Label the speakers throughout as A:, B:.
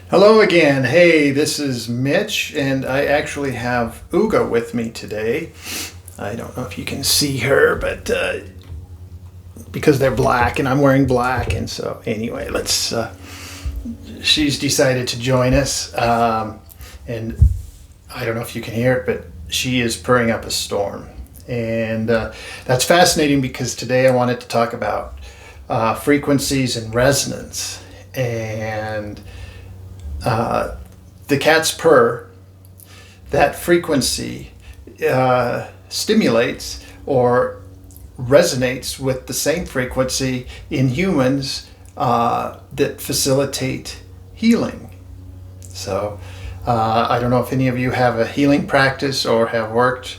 A: Hello again. Hey, this is Mitch, and I actually have Uga with me today. I don't know if you can see her, but because they're black and I'm wearing black, and so anyway, she's decided to join us, and I don't know if you can hear it, but she is purring up a storm, and that's fascinating because today I wanted to talk about frequencies and resonance, and the cat's purr, that frequency stimulates or resonates with the same frequency in humans that facilitate healing. So I don't know if any of you have a healing practice or have worked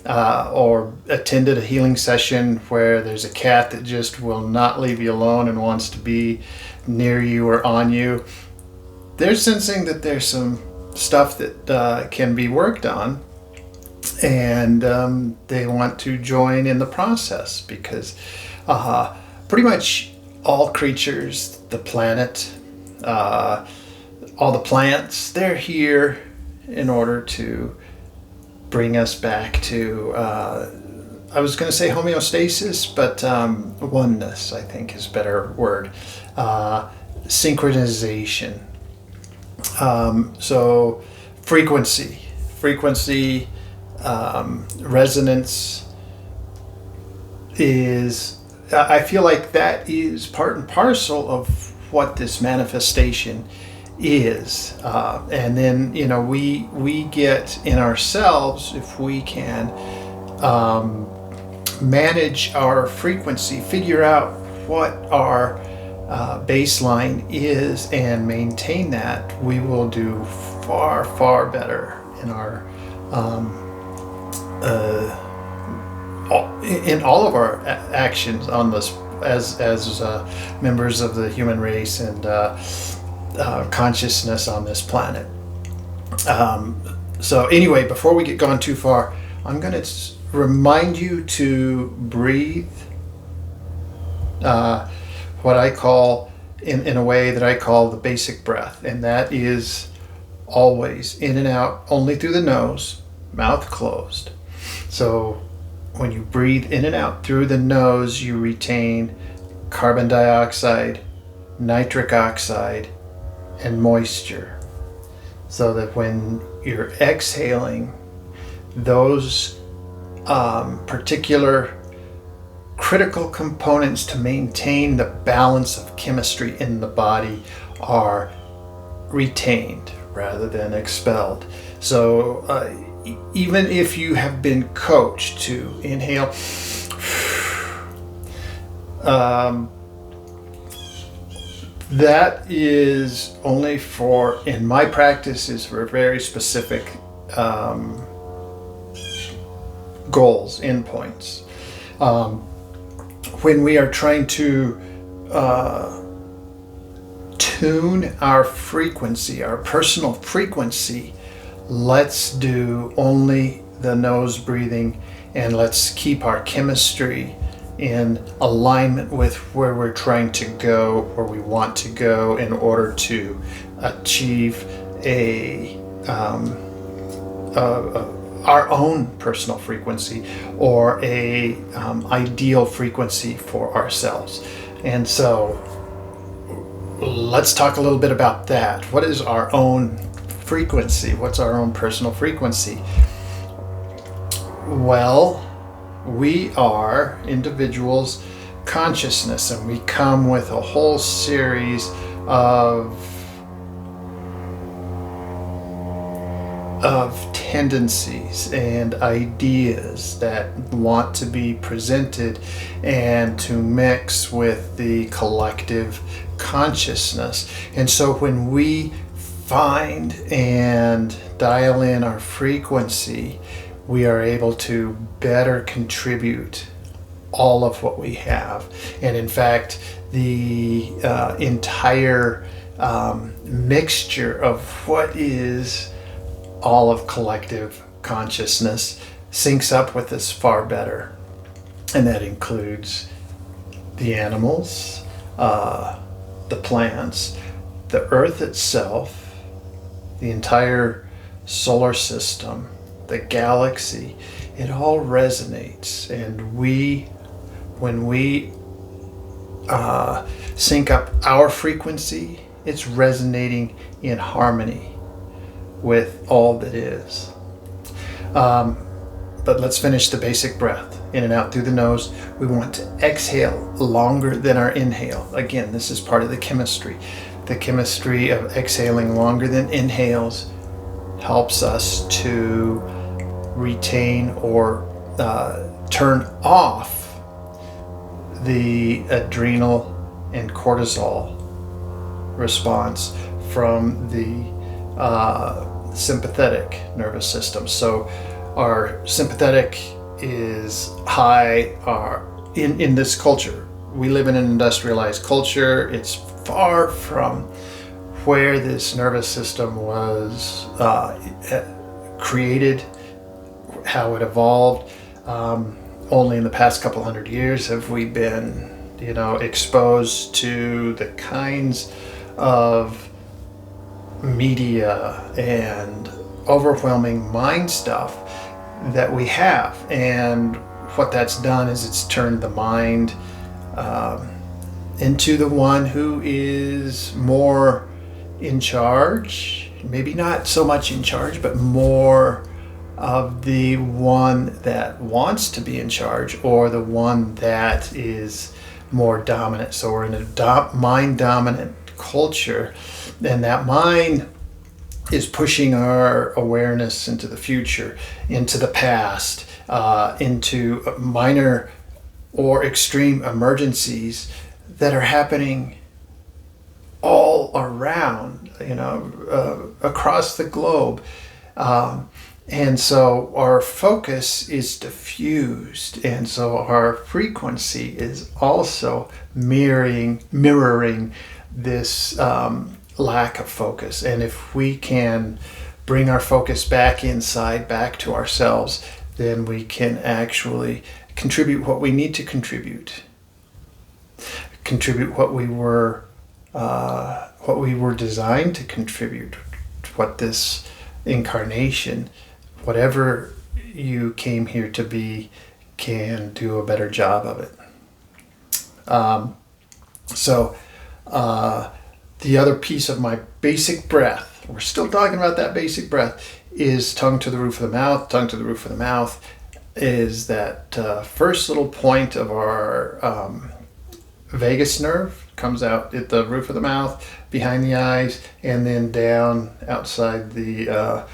A: or attended a healing session where there's a cat that just will not leave you alone and wants to be near you or on you. They're sensing that there's some stuff that can be worked on, and they want to join in the process because pretty much all creatures, the planet, all the plants, they're here in order to bring us back to, I was going to say homeostasis, but oneness, I think, is a better word. Synchronization. So frequency, resonance is, I feel like that is part and parcel of what this manifestation is. And then, we get in ourselves, if we can manage our frequency, figure out what our baseline is and maintain that, we will do far better in our in all of our actions on this as members of the human race and consciousness on this planet. So anyway, before we get gone too far, I'm going to remind you to breathe what I call, in a way that I call the basic breath, and that is always in and out, only through the nose, mouth closed. So when you breathe in and out through the nose, you retain carbon dioxide, nitric oxide, and moisture, so that when you're exhaling, those particular critical components to maintain the balance of chemistry in the body are retained rather than expelled. So even if you have been coached to inhale, that is only for, in my practice, is for very specific goals, endpoints. When we are trying to tune our frequency, our personal frequency, let's do only the nose breathing, and let's keep our chemistry in alignment with where we're trying to go, where we want to go, in order to achieve our own personal frequency, or a ideal frequency for ourselves. And so let's talk a little bit about that. What is our own frequency? What's our own personal frequency? Well, we are individuals' consciousness, and we come with a whole series of tendencies and ideas that want to be presented and to mix with the collective consciousness. And so when we find and dial in our frequency, we are able to better contribute all of what we have. And in fact, the entire mixture of what is all of collective consciousness syncs up with us far better. And that includes the animals, the plants, the earth itself, the entire solar system, the galaxy, it all resonates. And when we sync up our frequency, it's resonating in harmony with all that is. But let's finish the basic breath. In and out through the nose. We want to exhale longer than our inhale. Again, this is part of the chemistry. The chemistry of exhaling longer than inhales helps us to retain or turn off the adrenal and cortisol response from the sympathetic nervous system. So our sympathetic is high in this culture. We live in an industrialized culture. It's far from where this nervous system was created, how it evolved. Only in the past couple hundred years have we been, exposed to the kinds of media and overwhelming mind stuff that we have. And what that's done is it's turned the mind into the one who is more in charge, maybe not so much in charge, but more of the one that wants to be in charge, or the one that is more dominant. So we're in a mind dominant culture, and that mind is pushing our awareness into the future, into the past, into minor or extreme emergencies that are happening all around, across the globe. And so our focus is diffused, and so our frequency is also mirroring this lack of focus. And if we can bring our focus back inside, back to ourselves, then we can actually contribute what we need to contribute what we were designed to contribute, what this incarnation, whatever you came here to be, can do a better job of it. The other piece of my basic breath, we're still talking about that basic breath, is tongue to the roof of the mouth. Tongue to the roof of the mouth is that first little point of our vagus nerve, comes out at the roof of the mouth, behind the eyes, and then down outside the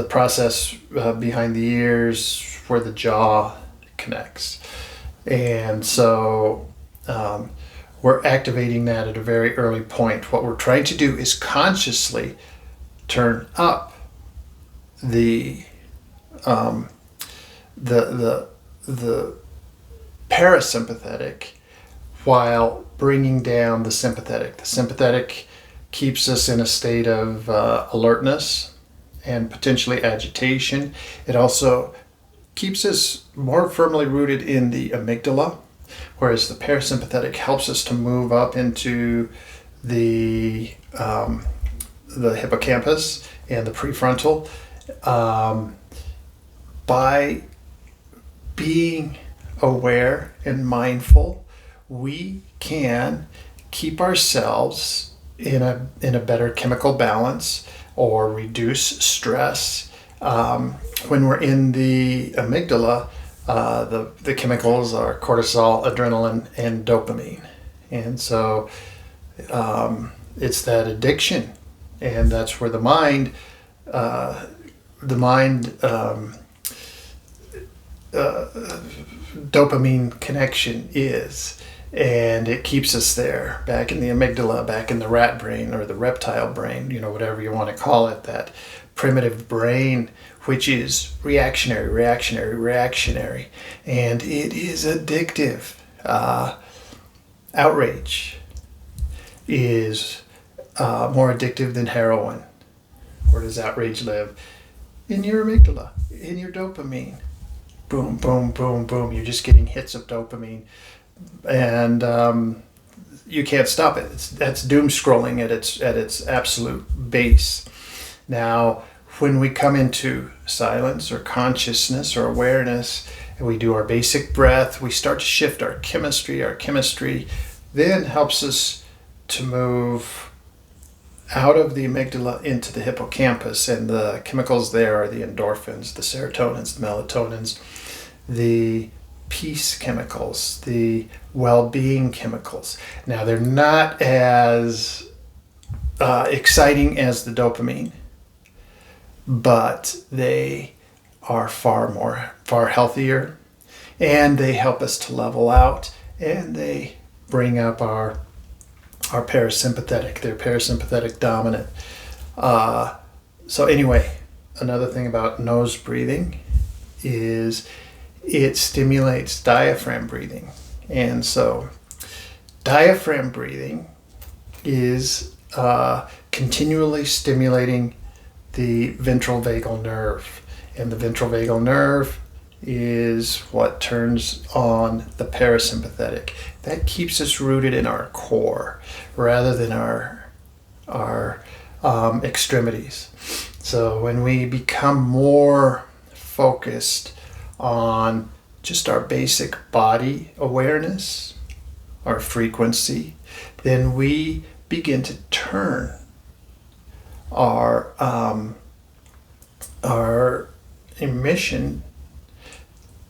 A: process behind the ears where the jaw connects. And so we're activating that at a very early point. What we're trying to do is consciously turn up the parasympathetic while bringing down the sympathetic. The sympathetic keeps us in a state of alertness and potentially agitation. It also keeps us more firmly rooted in the amygdala, whereas the parasympathetic helps us to move up into the hippocampus and the prefrontal. By being aware and mindful, we can keep ourselves in a better chemical balance or reduce stress. When we're in the amygdala, the chemicals are cortisol, adrenaline, and dopamine. And so it's that addiction, and that's where the mind dopamine connection is, and it keeps us there, back in the amygdala, back in the rat brain or the reptile brain, whatever you want to call it, that primitive brain, which is reactionary, and it is addictive. Outrage is more addictive than heroin. Where does outrage live? In your amygdala, in your dopamine. Boom, boom, boom, boom. You're just getting hits of dopamine, and you can't stop it. That's doom scrolling at its absolute base. Now, when we come into silence or consciousness or awareness, and we do our basic breath, we start to shift our chemistry. Our chemistry then helps us to move out of the amygdala into the hippocampus, and the chemicals there are the endorphins, the serotonins, the melatonins, the peace chemicals, the well-being chemicals. Now, they're not as exciting as the dopamine, but they are far healthier, and they help us to level out, and they bring up our parasympathetic. They're parasympathetic dominant. So anyway, another thing about nose breathing is it stimulates diaphragm breathing. And so diaphragm breathing is continually stimulating the ventral vagal nerve. And the ventral vagal nerve is what turns on the parasympathetic. That keeps us rooted in our core rather than our extremities. So when we become more focused on just our basic body awareness, our frequency, then we begin to turn our emission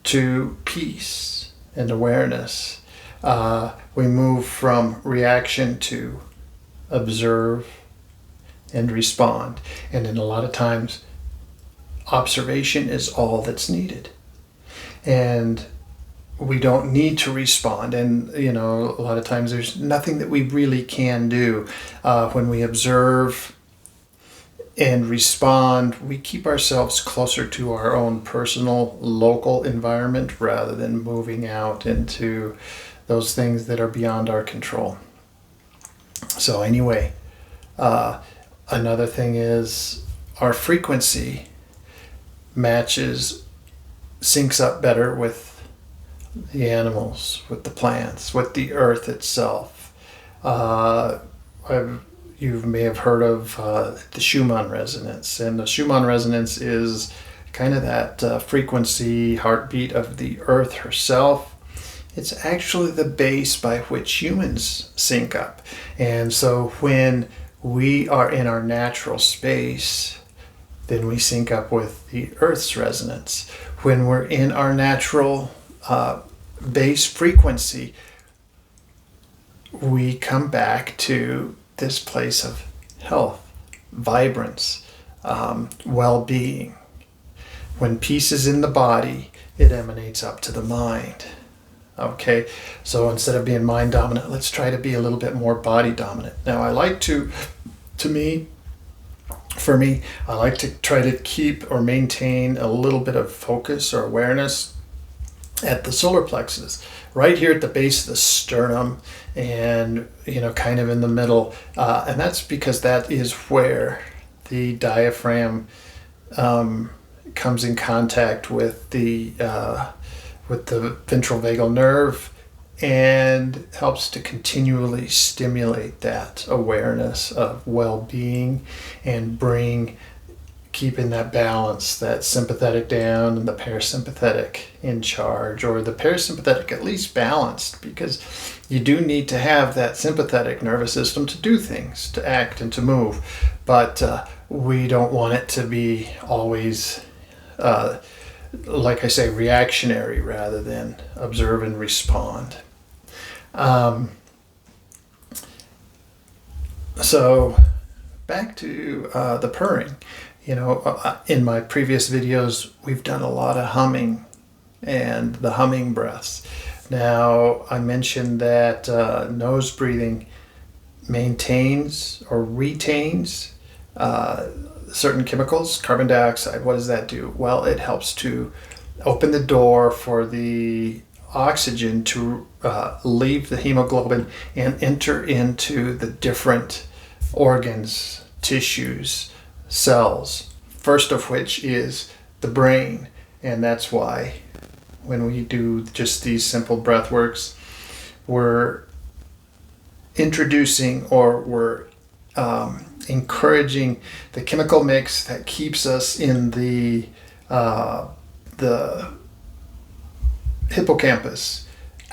A: to peace and awareness. We move from reaction to observe and respond. And then a lot of times, observation is all that's needed. And we don't need to respond. And, a lot of times there's nothing that we really can do. When we observe and respond, we keep ourselves closer to our own personal, local environment rather than moving out into those things that are beyond our control. So anyway, another thing is our frequency syncs up better with the animals, with the plants, with the earth itself. You may have heard of the Schumann resonance, and the Schumann resonance is kind of that frequency heartbeat of the earth herself. It's actually the base by which humans sync up. And so when we are in our natural space, then we sync up with the earth's resonance. When we're in our natural base frequency, we come back to this place of health, vibrance, well-being. When peace is in the body, it emanates up to the mind. Okay, so instead of being mind dominant, let's try to be a little bit more body dominant. Now, I like to try to keep or maintain a little bit of focus or awareness at the solar plexus, right here at the base of the sternum, and kind of in the middle, and that's because that is where the diaphragm comes in contact with the ventral vagal nerve and helps to continually stimulate that awareness of well-being and keeping that balance, that sympathetic down and the parasympathetic in charge, or the parasympathetic at least balanced, because you do need to have that sympathetic nervous system to do things, to act and to move. But we don't want it to be always, like I say, reactionary rather than observe and respond. So back to the purring. In my previous videos, we've done a lot of humming and the humming breaths. Now, I mentioned that nose breathing maintains or retains certain chemicals, carbon dioxide. What does that do? Well, it helps to open the door for the oxygen to leave the hemoglobin and enter into the different organs, tissues, cells, first of which is the brain. And that's why when we do just these simple breath works, we're introducing or we're encouraging the chemical mix that keeps us in the hippocampus,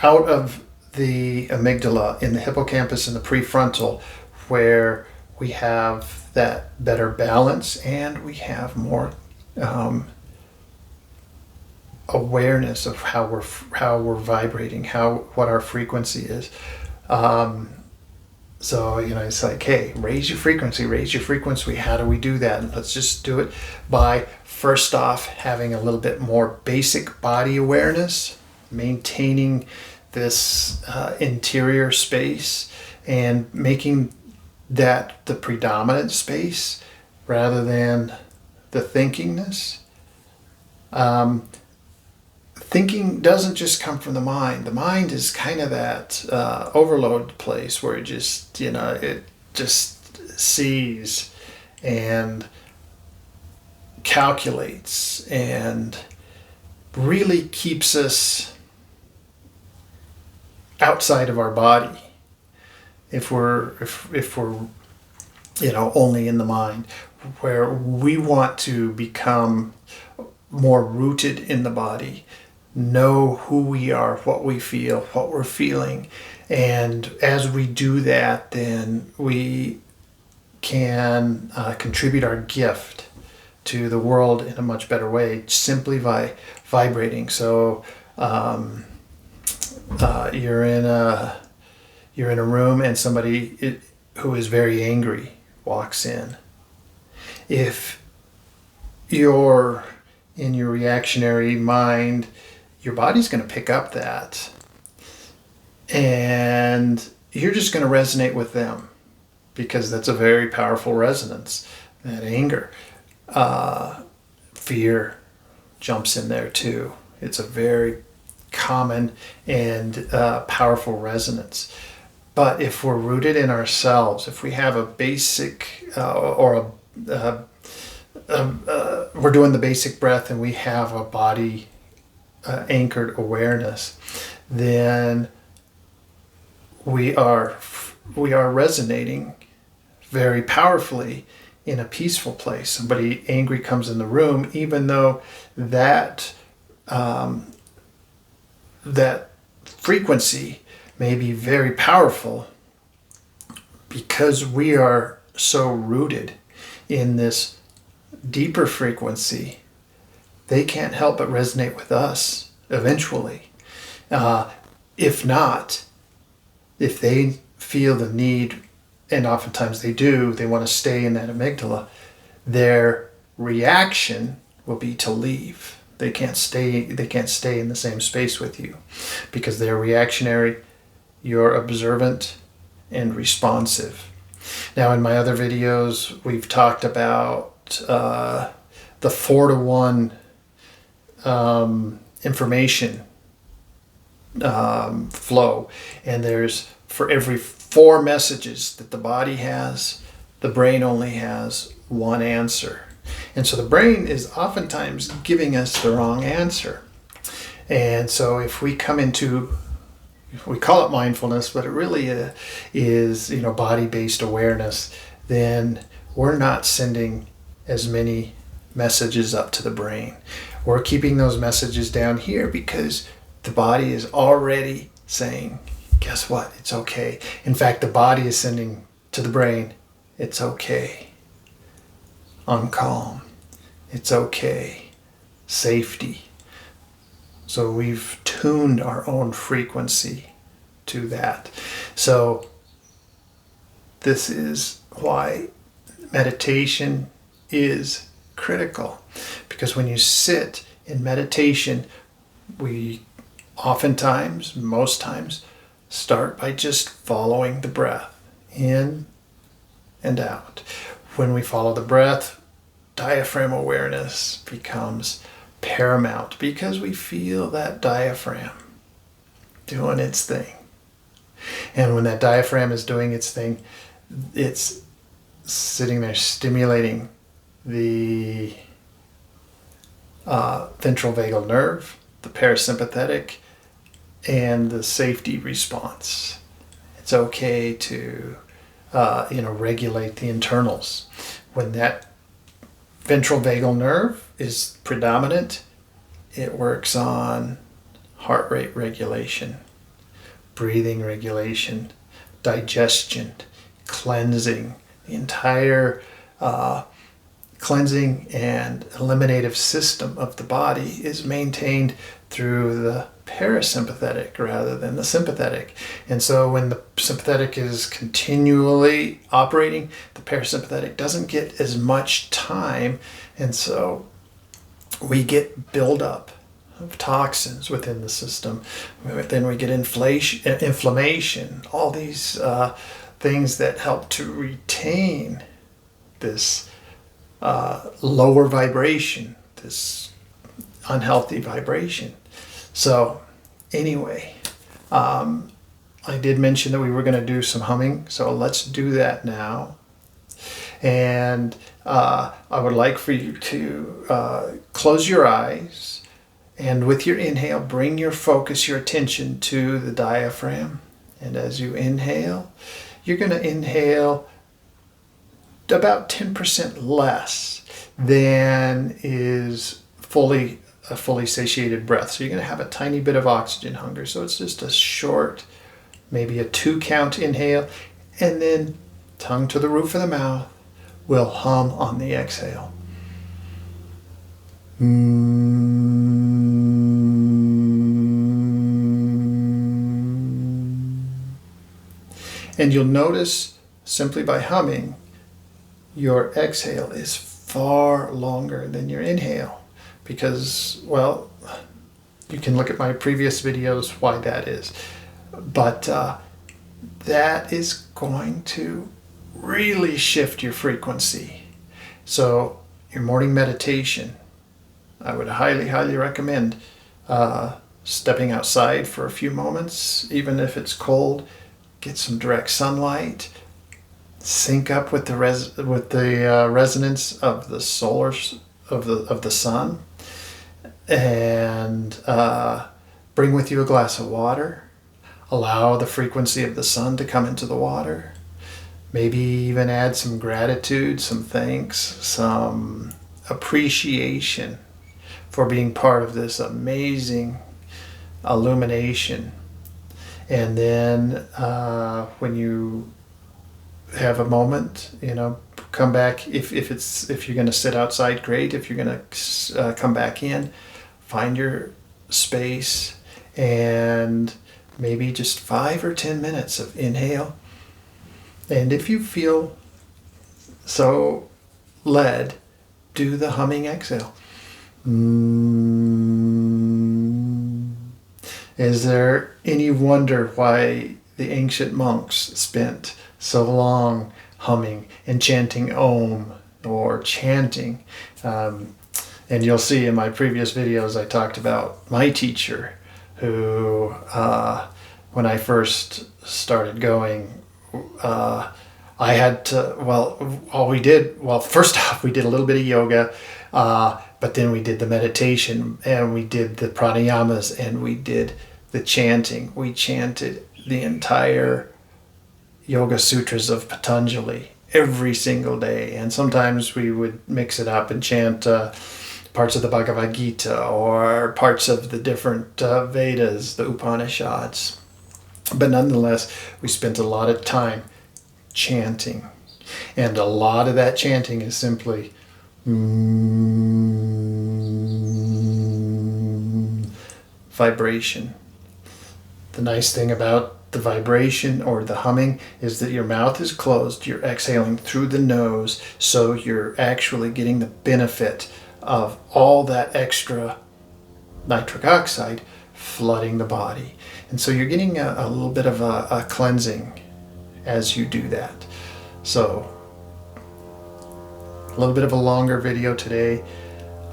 A: out of the amygdala, in the hippocampus and the prefrontal, where we have that better balance and we have more awareness of how we're vibrating, what our frequency is. So, it's like, hey, raise your frequency. How do we do that? And let's just do it by, first off, having a little bit more basic body awareness, maintaining this interior space and making that the predominant space rather than the thinkingness. Thinking doesn't just come from the mind. The mind is kind of that overload place where it just sees and calculates and really keeps us outside of our body if we're only in the mind, where we want to become more rooted in the body, know who we are, what we feel, what we're feeling. And as we do that, then we can contribute our gift to the world in a much better way, simply by vibrating. So you're in a room and somebody who is very angry walks in. If you're in your reactionary mind, your body's going to pick up that, and you're just going to resonate with them, because that's a very powerful resonance. That anger, fear jumps in there too. It's a very common and powerful resonance. But if we're rooted in ourselves, if we have a basic we're doing the basic breath and we have a body anchored awareness, then we are resonating very powerfully in a peaceful place. Somebody angry comes in the room, even though that frequency may be very powerful, because we are so rooted in this deeper frequency, they can't help but resonate with us eventually. If they feel the need, and oftentimes they do, they want to stay in that amygdala, their reaction will be to leave. They can't stay in the same space with you, because they're reactionary, you're observant and responsive. Now, in my other videos, we've talked about the 4-to-1 information flow, and there's, for every 4 messages that the body has, the brain only has 1 answer. And so the brain is oftentimes giving us the wrong answer. And so if we come into, we call it mindfulness, but it really is body-based awareness, then we're not sending as many messages up to the brain. We're keeping those messages down here because the body is already saying, guess what? It's okay. In fact, the body is sending to the brain, it's okay. I'm calm. It's okay. Safety. So we've tuned our own frequency to that. So this is why meditation is critical, because when you sit in meditation, we oftentimes, most times, start by just following the breath in and out. When we follow the breath, diaphragm awareness becomes paramount, because we feel that diaphragm doing its thing. And when that diaphragm is doing its thing, it's sitting there stimulating the ventral vagal nerve, the parasympathetic, and the safety response. It's okay to regulate the internals. When that ventral vagal nerve is predominant, it works on heart rate regulation, breathing regulation, digestion, cleansing. The entire cleansing and eliminative system of the body is maintained through the parasympathetic rather than the sympathetic. And so when the sympathetic is continually operating, the parasympathetic doesn't get as much time, and so we get buildup of toxins within the system. Then we get inflammation, all these things that help to retain this lower vibration, this unhealthy vibration. So anyway, I did mention that we were going to do some humming, so let's do that now. And I would like for you to close your eyes, and with your inhale, bring your focus, your attention to the diaphragm. And as you inhale, you're going to inhale about 10% less than is a fully satiated breath. So you're going to have a tiny bit of oxygen hunger. So it's just a short, maybe a 2-count inhale, and then tongue to the roof of the mouth. We'll hum on the exhale. And you'll notice simply by humming, your exhale is far longer than your inhale, because, well, you can look at my previous videos why that is. But that is going to really shift your frequency. So your morning meditation, I would highly, highly recommend stepping outside for a few moments, even if it's cold. Get some direct sunlight. Sync up with the resonance of the of the sun, and bring with you a glass of water. Allow the frequency of the sun to come into the water. Maybe even add some gratitude, some thanks, some appreciation for being part of this amazing illumination. And then when you have a moment, come back. If you're going to sit outside, great. If you're going to come back in, find your space, and maybe just 5 or 10 minutes of inhale. And if you feel so led, do the humming exhale. Is there any wonder why the ancient monks spent so long humming and chanting Om, or chanting? And you'll see in my previous videos I talked about my teacher, who when I first started going, I had to, first off, we did a little bit of yoga, but then we did the meditation, and we did the pranayamas, and we did the chanting. We chanted the entire Yoga Sutras of Patanjali every single day, and sometimes we would mix it up and chant parts of the Bhagavad Gita or parts of the different Vedas, the Upanishads. But nonetheless, we spent a lot of time chanting, and a lot of that chanting is simply vibration. The nice thing about the vibration or the humming is that your mouth is closed, you're exhaling through the nose, so you're actually getting the benefit of all that extra nitric oxide flooding the body. And so you're getting a little bit of a cleansing as you do that. So a little bit of a longer video today.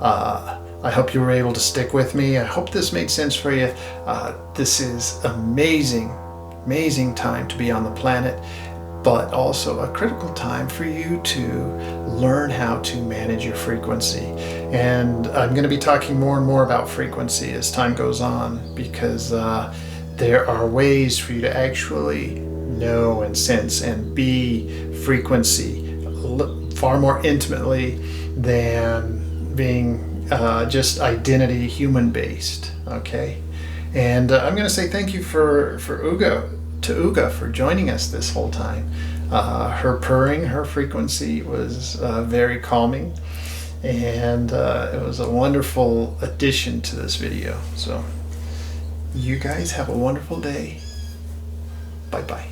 A: I hope you were able to stick with me. I hope this made sense for you. This is amazing, amazing time to be on the planet, but also a critical time for you to learn how to manage your frequency. And I'm going to be talking more and more about frequency as time goes on, because there are ways for you to actually know and sense and be frequency far more intimately than being just identity human based. Okay, and I'm going to say thank you for Uga for joining us this whole time. Her purring, her frequency was very calming, and it was a wonderful addition to this video. So you guys have a wonderful day. Bye bye.